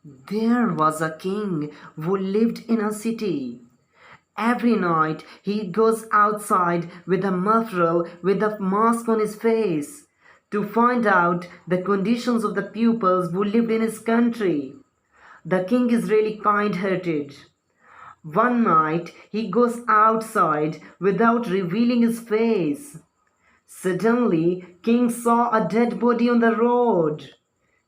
There was a king who lived in a city. Every night he goes outside with a muffler, with a mask on his face, to find out the conditions of the pupils who lived in his country. The king is really kind-hearted. One night he goes outside without revealing his face. Suddenly, King saw a dead body on the road.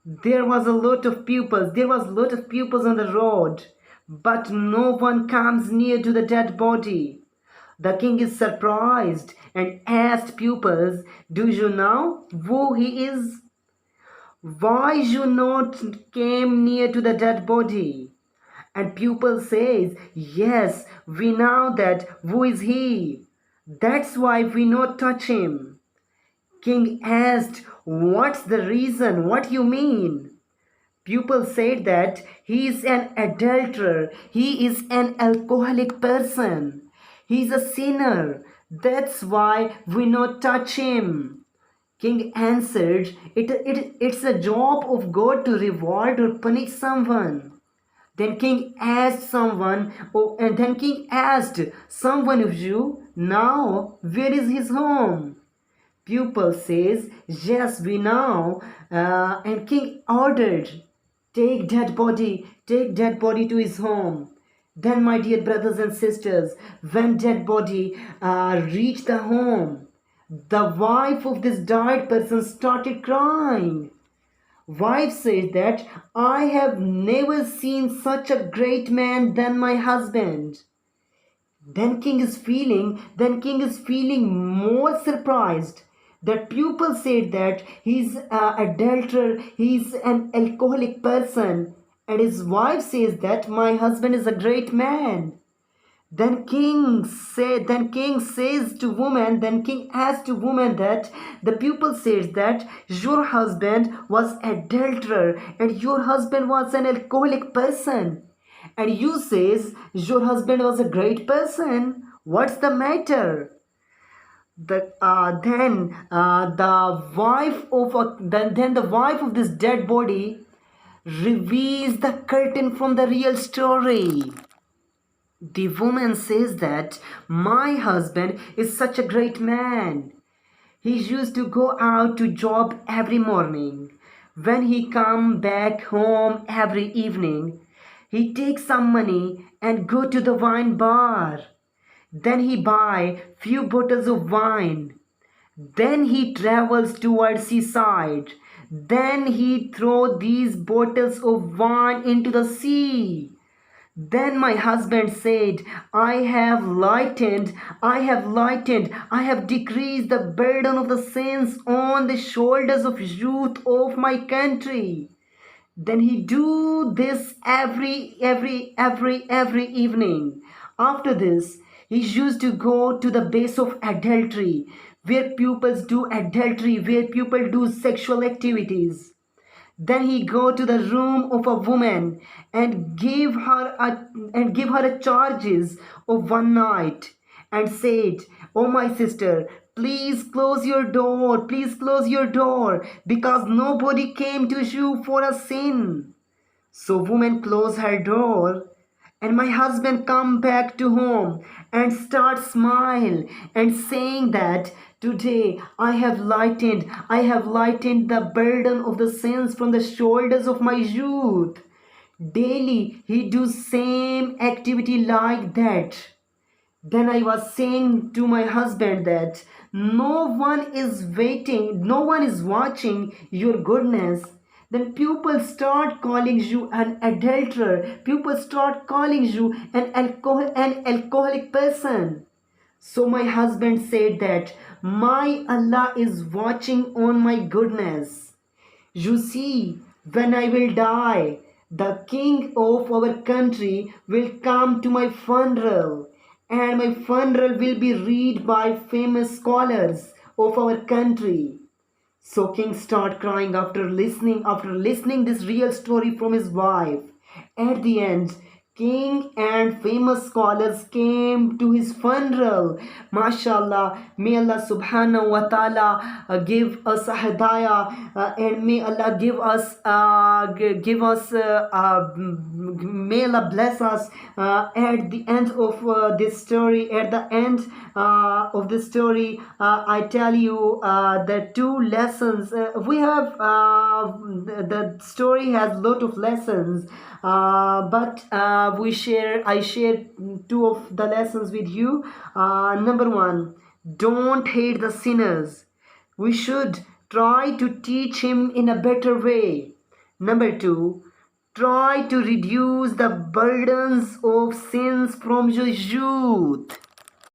There was a lot of pupils on the road, but no one comes near to the dead body. The king is surprised and asked pupils, "Do you know who he is? Why you not came near to the dead body?" And pupil says, "Yes, we know that who is he. That's why we not touch him." King asked, "What's the reason? What you mean?" Pupil said that he is an adulterer, he is an alcoholic person, he is a sinner. That's why we not touch him. King answered, it's a job of God to reward or punish someone. Then king asked someone of you, now where is his home? Pupil says, "Yes, we know." And king ordered, take dead body to his home." Then, my dear brothers and sisters, when dead body reached the home, the wife of this died person started crying. Wife said that, "I have never seen such a great man than my husband." Then king is feeling more surprised. That pupil said that he's an adulterer, he's an alcoholic person, and his wife says that my husband is a great man. Then king asked to woman that the pupil says that your husband was adulterer and your husband was an alcoholic person. And you says your husband was a great person. What's the matter? Then the wife of this dead body reveals the curtain from the real story. The woman says that my husband is such a great man. He used to go out to job every morning. When he come back home every evening, he takes some money and go to the wine bar. Then he buy few bottles of wine. Then he travels towards seaside. Then he throw these bottles of wine into the sea. Then my husband said, I have decreased the burden of the sins on the shoulders of youth of my country." Then he do this every evening. After this, he used to go to the base of adultery, where pupils do adultery, where people do sexual activities. Then he go to the room of a woman and give her a charges of one night and said, "Oh my sister, please close your door, because nobody came to you for a sin." So woman close her door, and my husband come back to home and start smile and saying that, "Today I have lightened the burden of the sins from the shoulders of my youth." Daily he do same activity like that. Then I was saying to my husband that no one is watching your goodness. Then people start calling you an adulterer. People start calling you an alcoholic person. So my husband said that my Allah is watching on my goodness. You see, when I will die, the king of our country will come to my funeral, and my funeral will be read by famous scholars of our country. So king start crying after listening this real story from his wife. At the end, King and famous scholars came to his funeral. MashaAllah, may Allah subhanahu wa ta'ala give us a hidayah, and may Allah give us may Allah bless us at the end of this story. At the end of this story, I tell you the two lessons. We have the story has lot of lessons, but I share two of the lessons with you. Number one, don't hate the sinners. We should try to teach him in a better way. Number two, try to reduce the burdens of sins from your youth.